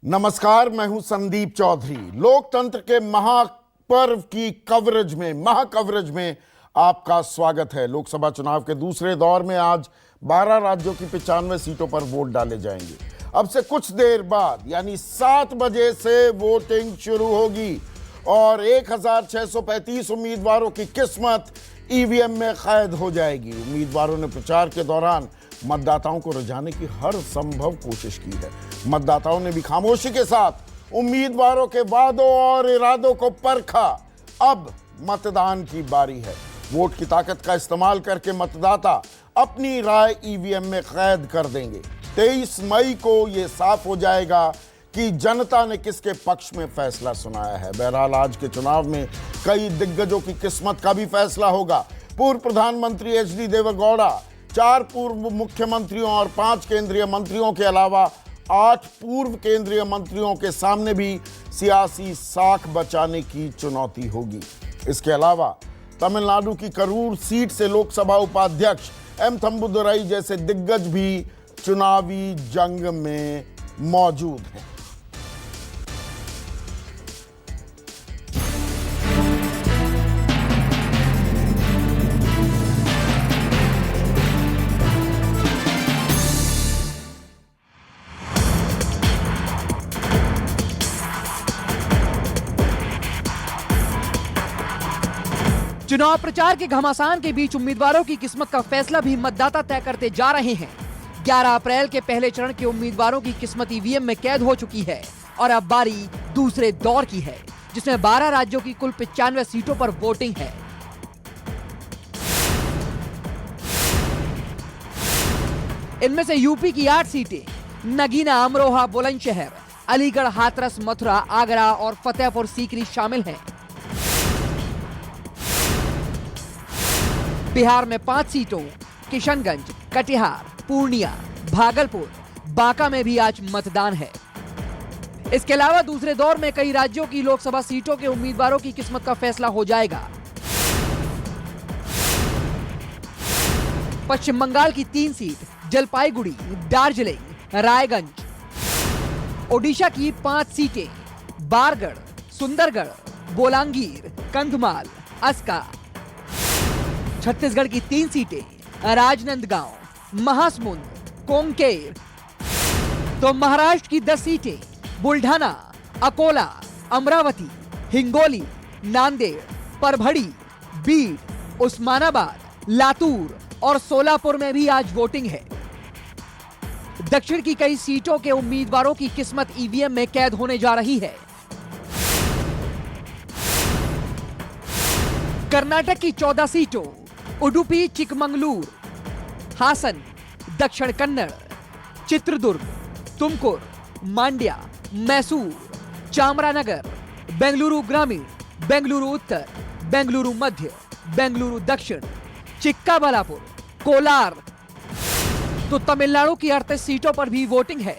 नमस्कार, मैं हूं संदीप चौधरी। लोकतंत्र के महापर्व की कवरेज में, महाकवरेज में आपका स्वागत है। लोकसभा चुनाव के दूसरे दौर में आज 12 राज्यों की 95 सीटों पर वोट डाले जाएंगे। अब से कुछ देर बाद यानी 7 बजे से वोटिंग शुरू होगी और 1635 उम्मीदवारों की किस्मत ईवीएम में कैद हो जाएगी। उम्मीदवारों ने प्रचार के दौरान मतदाताओं को रिझाने की हर संभव कोशिश की है। मतदाताओं ने भी खामोशी के साथ उम्मीदवारों के वादों और इरादों को परखा। अब मतदान की बारी है। वोट की ताकत का इस्तेमाल करके मतदाता अपनी राय ईवीएम में कैद कर देंगे। 23 मई को यह साफ हो जाएगा कि जनता ने किसके पक्ष में फैसला सुनाया है। बहरहाल आज के चुनाव में कई दिग्गजों की किस्मत का भी फैसला होगा। पूर्व प्रधानमंत्री एचडी देवेगौड़ा, 4 पूर्व मुख्यमंत्रियों और 5 केंद्रीय मंत्रियों के अलावा 8 पूर्व केंद्रीय मंत्रियों के सामने भी सियासी साख बचाने की चुनौती होगी। इसके अलावा तमिलनाडु की करूर सीट से लोकसभा उपाध्यक्ष एम थंबुदुरई जैसे दिग्गज भी चुनावी जंग में मौजूद हैं। चुनाव प्रचार के घमासान के बीच उम्मीदवारों की किस्मत का फैसला भी मतदाता तय करते जा रहे हैं। 11 अप्रैल के पहले चरण के उम्मीदवारों की किस्मत ईवीएम में कैद हो चुकी है और अब बारी दूसरे दौर की है, जिसमें 12 राज्यों की कुल 95 सीटों पर वोटिंग है। इनमें से यूपी की 8 सीटें नगीना, अमरोहा, बुलंदशहर, अलीगढ़, हाथरस, मथुरा, आगरा और फतेहपुर सीकरी शामिल हैं। बिहार में 5 सीटों किशनगंज, कटिहार, पूर्णिया, भागलपुर, बांका में भी आज मतदान है। इसके अलावा दूसरे दौर में कई राज्यों की लोकसभा सीटों के उम्मीदवारों की किस्मत का फैसला हो जाएगा। पश्चिम बंगाल की 3 सीट जलपाईगुड़ी, दार्जिलिंग, रायगंज, ओडिशा की 5 सीटें बारगढ़, सुंदरगढ़, बोलांगीर, कंधमाल, अस्का, छत्तीसगढ़ की 3 सीटें राजनांदगांव, महासमुंद, कोंकेर, तो महाराष्ट्र की 10 सीटें बुल्ढाना, अकोला, अमरावती, हिंगोली, नांदेड़, परभड़ी, बीड, उस्मानाबाद, लातूर और सोलापुर में भी आज वोटिंग है। दक्षिण की कई सीटों के उम्मीदवारों की किस्मत ईवीएम में कैद होने जा रही है। कर्नाटक की 14 सीटों उडुपी, चिकमंगलूर, हासन, दक्षिण कन्नड़, चित्रदुर्ग, तुमकुर, मांड्या, मैसूर, चामरानगर, बेंगलुरु ग्रामीण, बेंगलुरु उत्तर, बेंगलुरु मध्य, बेंगलुरु दक्षिण, चिक्काबलापुर, कोलार, तो तमिलनाडु की 38 सीटों पर भी वोटिंग है।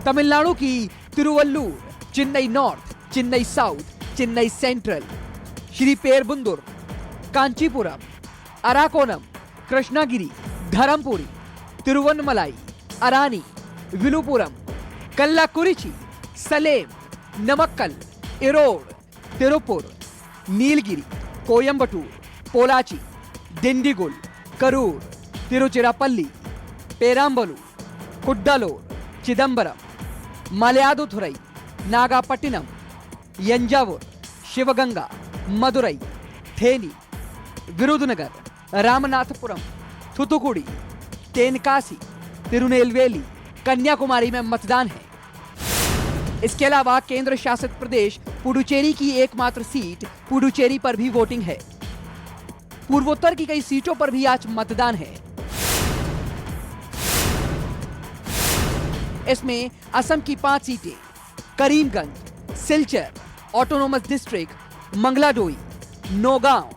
तमिलनाडु की Tiruvallur, Chennai north, Chennai south, Chennai central, Sriperumbudur, Kanchipuram, Arakkonam, Krishnagiri, Dharmapuri, Tiruvannamalai, Arani, Villupuram, Kallakurichi, Salem, Namakkal, Erode, Tiruppur, Nilgiris, Coimbatore, Pollachi, Dindigul, Karur, Tiruchirappalli, Perambalur, Cuddalore, Chidambaram, Mayiladuthurai, Nagapattinam, Thanjavur, Sivaganga, Madurai, Theni, Virudhunagar, Ramanathapuram, Thoothukudi, Tenkasi, Tirunelveli, Kanniyakumari में मतदान है। इसके अलावा केंद्र शासित प्रदेश पुडुचेरी की एकमात्र सीट पुडुचेरी पर भी वोटिंग है। पूर्वोत्तर की कई सीटों पर भी आज मतदान है। इसमें असम की 5 सीटें करीमगंज, सिलचर, ऑटोनोमस डिस्ट्रिक्ट, मंगलाडोई, नौगांव,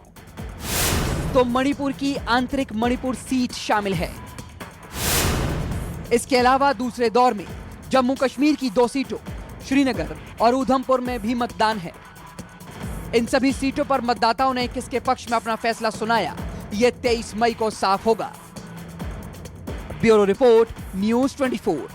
तो मणिपुर की आंतरिक मणिपुर सीट शामिल है। इसके अलावा दूसरे दौर में जम्मू कश्मीर की 2 सीटों श्रीनगर और उधमपुर में भी मतदान है। इन सभी सीटों पर मतदाताओं ने किसके पक्ष में अपना फैसला सुनाया, यह 23 मई को साफ होगा। Bureau report, news 24।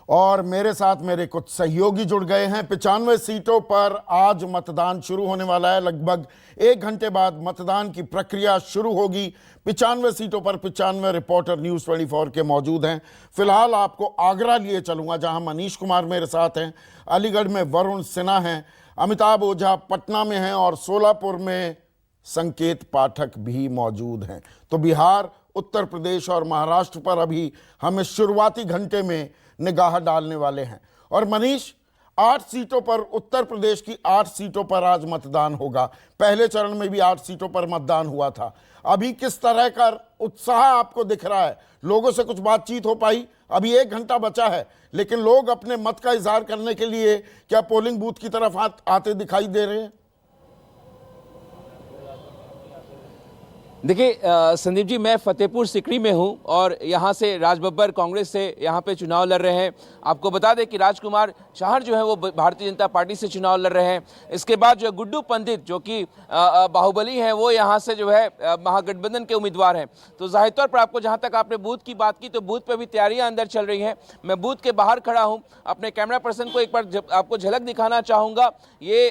और मेरे साथ मेरे कुछ सहयोगी जुड़ गए हैं। 95 सीटों पर आज मतदान शुरू होने वाला है। लगभग 1 घंटे बाद मतदान की प्रक्रिया शुरू होगी। 95 सीटों पर 95 रिपोर्टर न्यूज़ 24 के मौजूद हैं। फिलहाल आपको आगरा लिए चलूंगा, जहां मनीष कुमार मेरे साथ हैं, अलीगढ़ में वरुण सिन्हा हैं, अमिताभ ओझा पटना में हैं और सोलापुर में संकेत पाठक भी मौजूद हैं। तो बिहार, उत्तर प्रदेश और महाराष्ट्र पर अभी हम इस शुरुआती घंटे में निगाह डालने वाले हैं। और मनीष, 8 सीटों पर, उत्तर प्रदेश की 8 सीटों पर आज मतदान होगा। पहले चरण में भी 8 सीटों पर मतदान हुआ था। अभी किस तरह का उत्साह आपको दिख रहा है? लोगों से कुछ बातचीत हो पाई? अभी 1 घंटा बचा है, लेकिन लोग अपने मत का इजहार करने के लिए क्या पोलिंग बूथ की तरफ आते दिखाई दे रहे हैं? देखिए संदीप जी, मैं फतेहपुर सिकरी में हूं और यहां से राजबब्बर कांग्रेस से यहां पे चुनाव लड़ रहे हैं। आपको बता दें कि राजकुमार चाहर जो है वो भारतीय जनता पार्टी से चुनाव लड़ रहे हैं। इसके बाद जो है गुड्डू पंडित, जो कि बाहुबली हैं, वो यहां से जो है महागठबंधन के उम्मीदवार हैं। तो जाहिर तौर पर आपको, जहां तक आपने बूथ की बात की, तो बूथ पर भी तैयारियां अंदर चल रही हैं। मैं बूथ के बाहर खड़ा हूँ, अपने कैमरा पर्सन को एक बार आपको झलक दिखाना चाहूँगा। ये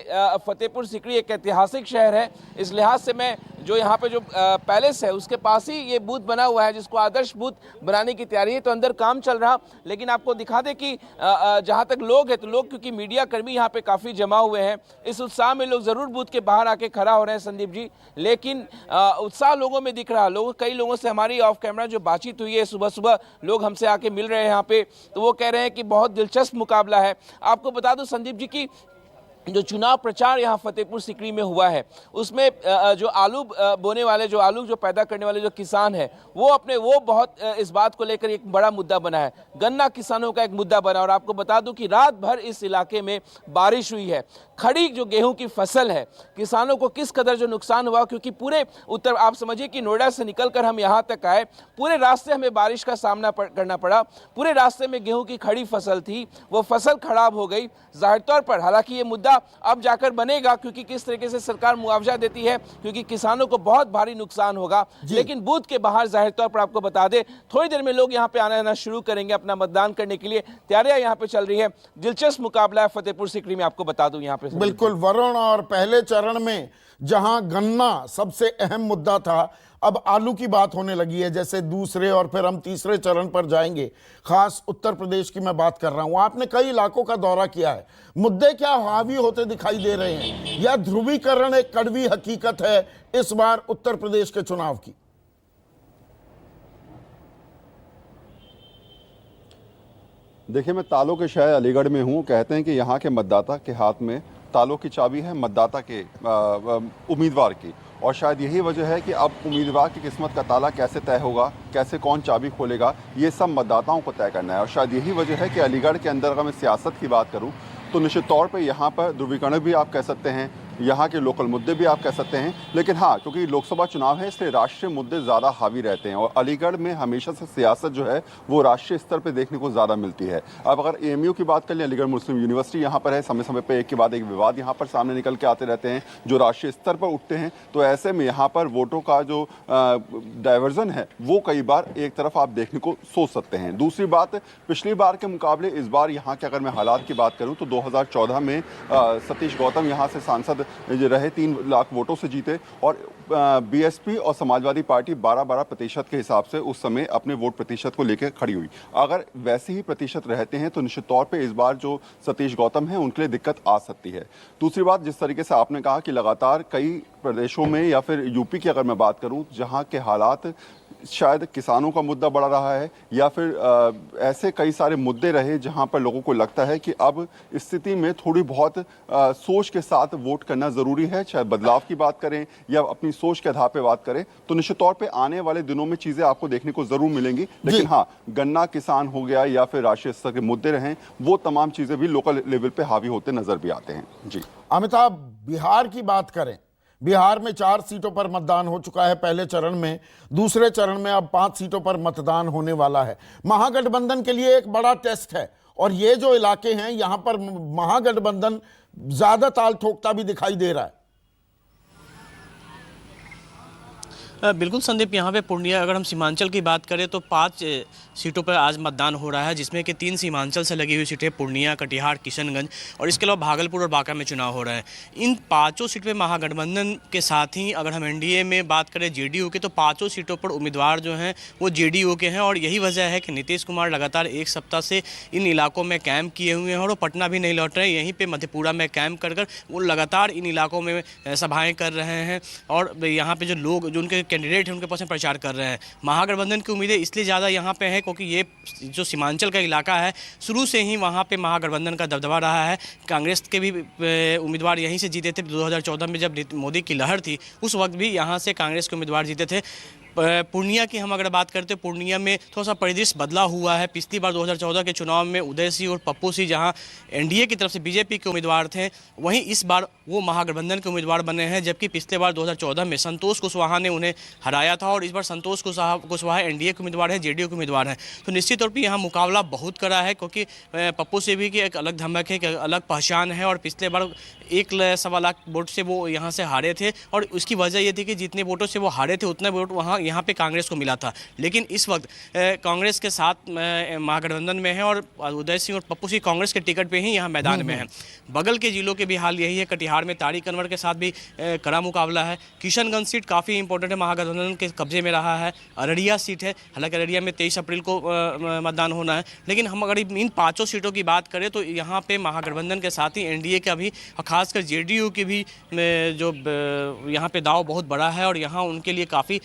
फतेहपुर सिकरी एक ऐतिहासिक शहर है। इस लिहाज से मैं जो यहाँ पे जो पैलेस है उसके पास ही ये बूथ बना हुआ है, जिसको आदर्श बूथ बनाने की तैयारी है। तो अंदर काम चल रहा, लेकिन आपको दिखा दें कि जहाँ तक लोग हैं, तो लोग, क्योंकि मीडिया कर्मी यहाँ पे काफ़ी जमा हुए हैं, इस उत्साह में लोग ज़रूर बूथ के बाहर आके खड़ा हो रहे हैं संदीप जी। लेकिन उत्साह लोगों में दिख रहा। कई लोगों से हमारी ऑफ कैमरा जो बातचीत हुई है, सुबह सुबह लोग हमसे आके मिल रहे हैं यहाँ पे, तो वो कह रहे हैं कि बहुत दिलचस्प मुकाबला है। आपको बता दूँ संदीप जी की जो चुनाव प्रचार यहाँ फतेहपुर सिकरी में हुआ है, उसमें जो आलू बोने वाले, जो आलू जो पैदा करने वाले जो किसान हैं, वो बहुत इस बात को लेकर एक बड़ा मुद्दा बना है। गन्ना किसानों का एक मुद्दा बना। और आपको बता दूं कि रात भर इस इलाके में बारिश हुई है। खड़ी जो गेहूं की फसल है, किसानों को किस कदर जो नुकसान हुआ, क्योंकि पूरे उत्तर, आप समझिए कि नोएडा से निकलकर हम यहाँ तक आए, पूरे रास्ते हमें बारिश का सामना करना पड़ा। पूरे रास्ते में गेहूं की खड़ी फसल थी, वो फसल खराब हो गई। जाहिर तौर पर, हालांकि ये मुद्दा अब जाकर बनेगा, क्योंकि किस तरीके से सरकार मुआवजा देती है, क्योंकि किसानों को बहुत भारी नुकसान होगा। लेकिन बूथ के बाहर जाहिर तौर पर आपको बता दें, थोड़ी देर में लोग यहाँ पे आना शुरू करेंगे अपना मतदान करने के लिए। तैयारियां यहाँ पे चल रही है। दिलचस्प मुकाबला है फतेहपुर सिकरी में, आपको बता दूं यहाँ पे। बिल्कुल वरुण, और पहले चरण में जहां गन्ना सबसे अहम मुद्दा था, अब आलू की बात होने लगी है। जैसे दूसरे और फिर हम तीसरे चरण पर जाएंगे। खास उत्तर प्रदेश की मैं बात कर रहा हूं। आपने कई इलाकों का दौरा किया है। मुद्दे क्या हावी होते दिखाई दे रहे हैं, या ध्रुवीकरण एक कड़वी हकीकत है इस बार उत्तर प्रदेश के चुनाव की? देखिए, मैं तालों के शहर अलीगढ़ में हूँ। कहते हैं कि यहाँ के मतदाता के हाथ में तालों की चाबी है, मतदाता के उम्मीदवार की। और शायद यही वजह है कि अब उम्मीदवार की किस्मत का ताला कैसे तय होगा, कैसे कौन चाबी खोलेगा, ये सब मतदाताओं को तय करना है। और शायद यही वजह है कि अलीगढ़ के अंदर अगर मैं सियासत की बात करूँ तो निश्चित तौर पे यहाँ पर ध्रुवीकरण भी आप कह सकते हैं, यहाँ के लोकल मुद्दे भी आप कह सकते हैं। लेकिन हाँ, क्योंकि लोकसभा चुनाव है, इसलिए राष्ट्रीय मुद्दे ज़्यादा हावी रहते हैं। और अलीगढ़ में हमेशा से सियासत जो है वो राष्ट्रीय स्तर पे देखने को ज़्यादा मिलती है। अब अगर एएमयू की बात कर लें, अलीगढ़ मुस्लिम यूनिवर्सिटी यहाँ पर है, समय समय पर एक के बाद एक विवाद यहाँ पर सामने निकल के आते रहते हैं जो राष्ट्रीय स्तर पर उठते हैं। तो ऐसे में यहाँ पर वोटों का जो डाइवर्जन है वो कई बार एक तरफ आप देखने को सोच सकते हैं। दूसरी बात, पिछली बार के मुकाबले इस बार यहाँ के अगर मैं हालात की बात करूँ तो 2014 में सतीश गौतम यहाँ से सांसद रहे, 3 लाख वोटों से जीते। और बीएसपी और समाजवादी पार्टी 12-12% के हिसाब से उस समय अपने वोट प्रतिशत को लेकर खड़ी हुई। अगर वैसे ही प्रतिशत रहते हैं तो निश्चित तौर पे इस बार जो सतीश गौतम है उनके लिए दिक्कत आ सकती है। दूसरी बात, जिस तरीके से आपने कहा कि लगातार कई प्रदेशों में या फिर यूपी की अगर मैं बात करूं, जहां के हालात शायद किसानों का मुद्दा बढ़ा रहा है, या फिर ऐसे कई सारे मुद्दे रहे जहां पर लोगों को लगता है कि अब स्थिति में थोड़ी बहुत सोच के साथ वोट करना ज़रूरी है। चाहे बदलाव की बात करें या अपनी सोच के आधार पर बात करें, तो निश्चित तौर पे आने वाले दिनों में चीज़ें आपको देखने को ज़रूर मिलेंगी। लेकिन हाँ, गन्ना किसान हो गया या फिर राष्ट्रीय स्तर के मुद्दे रहें, वो तमाम चीज़ें भी लोकल लेवल पर हावी होते नजर भी आते हैं। जी अमिताभ, बिहार की बात करें। बिहार में 4 सीटों पर मतदान हो चुका है पहले चरण में। दूसरे चरण में अब 5 सीटों पर मतदान होने वाला है। महागठबंधन के लिए एक बड़ा टेस्ट है, और ये जो इलाके हैं यहां पर महागठबंधन ज्यादा ताल ठोकता भी दिखाई दे रहा है। बिल्कुल संदीप, यहाँ पे पूर्णिया, अगर हम सीमांचल की बात करें तो 5 सीटों पर आज मतदान हो रहा है, जिसमें कि 3 सीमांचल से लगी हुई सीटें पूर्णिया, कटिहार, किशनगंज और इसके अलावा भागलपुर और बांका में चुनाव हो रहा है। इन 5 सीट पे महागठबंधन के साथ ही अगर हम एनडीए में बात करें जेडीयू के, तो 5 सीटों पर उम्मीदवार जो हैं वो जेडीयू के हैं और यही वजह है कि नीतीश कुमार लगातार एक सप्ताह से इन इलाकों में कैंप किए हुए हैं और वो पटना भी नहीं लौट रहे हैं। यहीं पर मधेपुरा में कैंप कर वो लगातार इन इलाकों में सभाएँ कर रहे हैं और यहाँ पर जो लोग, जो उनके कैंडिडेट हैं, उनके पास में प्रचार कर रहे हैं। महागठबंधन की उम्मीदें इसलिए ज़्यादा यहाँ पे है क्योंकि ये जो सीमांचल का इलाका है, शुरू से ही वहाँ पे महागठबंधन का दबदबा रहा है। कांग्रेस के भी उम्मीदवार यहीं से जीते थे 2014 में, जब मोदी की लहर थी, उस वक्त भी यहाँ से कांग्रेस के उम्मीदवार जीते थे। पूर्णिया की हम अगर बात करते हैं, पूर्णिया में थोड़ा सा परिदृश्य बदला हुआ है। पिछली बार 2014 के चुनाव में उदय सिंह और पप्पू सिंह जहां एनडीए की तरफ से बीजेपी के उम्मीदवार थे, वहीं इस बार वो महागठबंधन के उम्मीदवार बने हैं, जबकि पिछले बार 2014 में संतोष कुशवाहा ने उन्हें हराया था और इस बार संतोष कुशवाहा एनडीए के उम्मीदवार हैं, जेडीयू के उम्मीदवार हैं। तो निश्चित तौर पर यहाँ मुकाबला बहुत कड़ा है क्योंकि पप्पू सिंह भी की एक अलग धमक है, एक अलग पहचान है और पिछले बार 1.25 लाख वोट से वो यहाँ से हारे थे और उसकी वजह ये थी कि जितने वोटों से वो हारे थे उतने वोट यहाँ पे कांग्रेस को मिला था। लेकिन इस वक्त कांग्रेस के साथ महागठबंधन में है और उदय सिंह और पप्पू सिंह कांग्रेस के टिकट पे ही यहाँ मैदान में हैं। बगल के जिलों के भी हाल यही है। कटिहार में तारिक अनवर के साथ भी कड़ा मुकाबला है। किशनगंज सीट काफ़ी इंपॉर्टेंट है, महागठबंधन के कब्जे में रहा है। अररिया सीट है, हालांकि अररिया में 23 अप्रैल को मतदान होना है। लेकिन हम अगर इन 5 सीटों की बात करें तो यहाँ पे महागठबंधन के साथ ही एनडीए का भी, खासकर जेडीयू की भी जो यहाँ पे दाव बहुत बड़ा है और यहाँ उनके लिए काफ़ी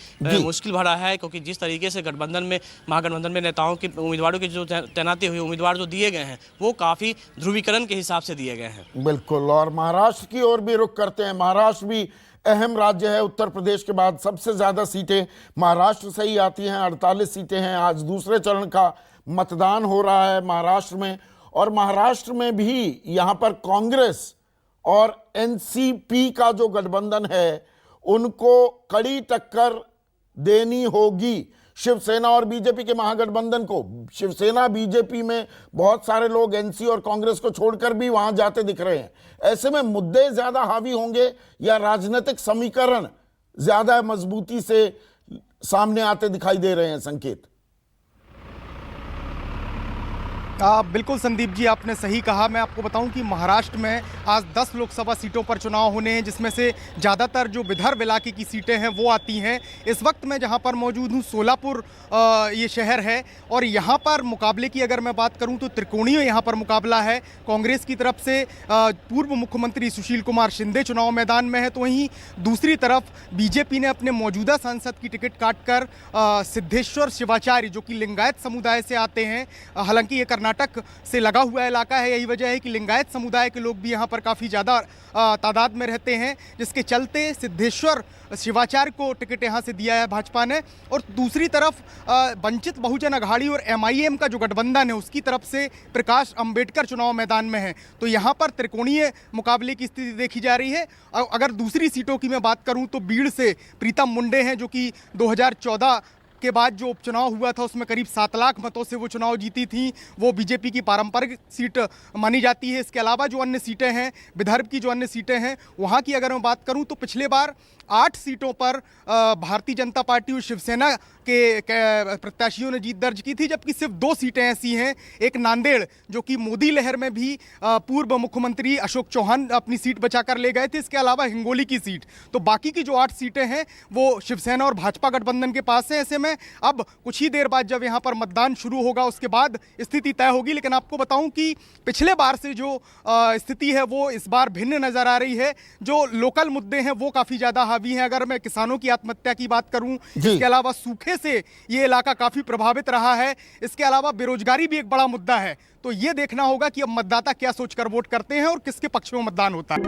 मुश्किल भरा है क्योंकि जिस तरीके से गठबंधन में, महागठबंधन में नेताओं की, उम्मीदवारों की जो तैनाती हुई, उम्मीदवार जो दिए गए हैं वो काफ़ी ध्रुवीकरण के हिसाब से दिए गए हैं। बिल्कुल। और महाराष्ट्र की ओर भी रुख करते हैं। महाराष्ट्र भी अहम राज्य है। उत्तर प्रदेश के बाद सबसे ज्यादा सीटें महाराष्ट्र से ही आती हैं, 48 सीटें हैं। आज दूसरे चरण का मतदान हो रहा है महाराष्ट्र में और महाराष्ट्र में भी यहाँ पर कांग्रेस और एनसीपी का जो गठबंधन है उनको कड़ी टक्कर देनी होगी शिवसेना और बीजेपी के महागठबंधन को। शिवसेना बीजेपी में बहुत सारे लोग एनसी और कांग्रेस को छोड़कर भी वहां जाते दिख रहे हैं। ऐसे में मुद्दे ज्यादा हावी होंगे या राजनीतिक समीकरण ज्यादा मजबूती से सामने आते दिखाई दे रहे हैं संकेत? बिल्कुल संदीप जी, आपने सही कहा। मैं आपको बताऊं कि महाराष्ट्र में आज 10 लोकसभा सीटों पर चुनाव होने हैं, जिसमें से ज़्यादातर जो विदर्भ इलाके की सीटें हैं वो आती हैं। इस वक्त मैं जहां पर मौजूद हूं, सोलापुर ये शहर है और यहां पर मुकाबले की अगर मैं बात करूं तो त्रिकोणीय यहां पर मुकाबला है। कांग्रेस की तरफ से पूर्व मुख्यमंत्री सुशील कुमार शिंदे चुनाव मैदान में है, तो वहीं दूसरी तरफ बीजेपी ने अपने मौजूदा सांसद की टिकट काटकर सिद्धेश्वर शिवाचार्य, जो कि लिंगायत समुदाय से आते हैं, हालांकि ये कर्नाटक से लगा हुआ इलाका है, यही वजह है कि लिंगायत समुदाय के लोग भी यहाँ पर काफ़ी ज़्यादा तादाद में रहते हैं, जिसके चलते सिद्धेश्वर शिवाचार्य को टिकट यहाँ से दिया है भाजपा ने। और दूसरी तरफ वंचित बहुजन अघाड़ी और एमआईएम का जो गठबंधन है उसकी तरफ से प्रकाश अंबेडकर चुनाव मैदान में है। तो यहाँ पर त्रिकोणीय मुकाबले की स्थिति देखी जा रही है। अगर दूसरी सीटों की मैं बात करूँ तो बीड़ से प्रीतम मुंडे हैं, जो कि 2014 के बाद जो उपचुनाव हुआ था उसमें करीब 7 लाख मतों से वो चुनाव जीती थी। वो बीजेपी की पारंपरिक सीट मानी जाती है। इसके अलावा जो अन्य सीटें हैं, विदर्भ की जो अन्य सीटें हैं, वहाँ की अगर मैं बात करूँ तो पिछले बार 8 सीटों पर भारतीय जनता पार्टी और शिवसेना के प्रत्याशियों ने जीत दर्ज की थी, जबकि सिर्फ 2 सीटें ऐसी हैं। एक नांदेड़, जो कि मोदी लहर में भी पूर्व मुख्यमंत्री अशोक चौहान अपनी सीट बचाकर ले गए थे। इसके अलावा हिंगोली की सीट। तो बाकी की जो 8 सीटें हैं वो शिवसेना और भाजपा गठबंधन के पास है। ऐसे में अब कुछ ही देर बाद जब यहाँ पर मतदान शुरू होगा उसके बाद स्थिति तय होगी। लेकिन आपको बताऊं कि पिछले बार से जो स्थिति है वो इस बार भिन्न नजर आ रही है। जो लोकल मुद्दे हैं वो काफी ज्यादा हावी हैं। अगर मैं किसानों की आत्महत्या की बात करूं, इसके अलावा सूखे से ये इलाका काफी प्रभावित रहा है। इसके अलावा बेरोजगारी भी एक बड़ा मुद्दा है। तो ये देखना होगा कि अब मतदाता क्या सोचकर वोट करते हैं और किसके पक्ष में मतदान होता है।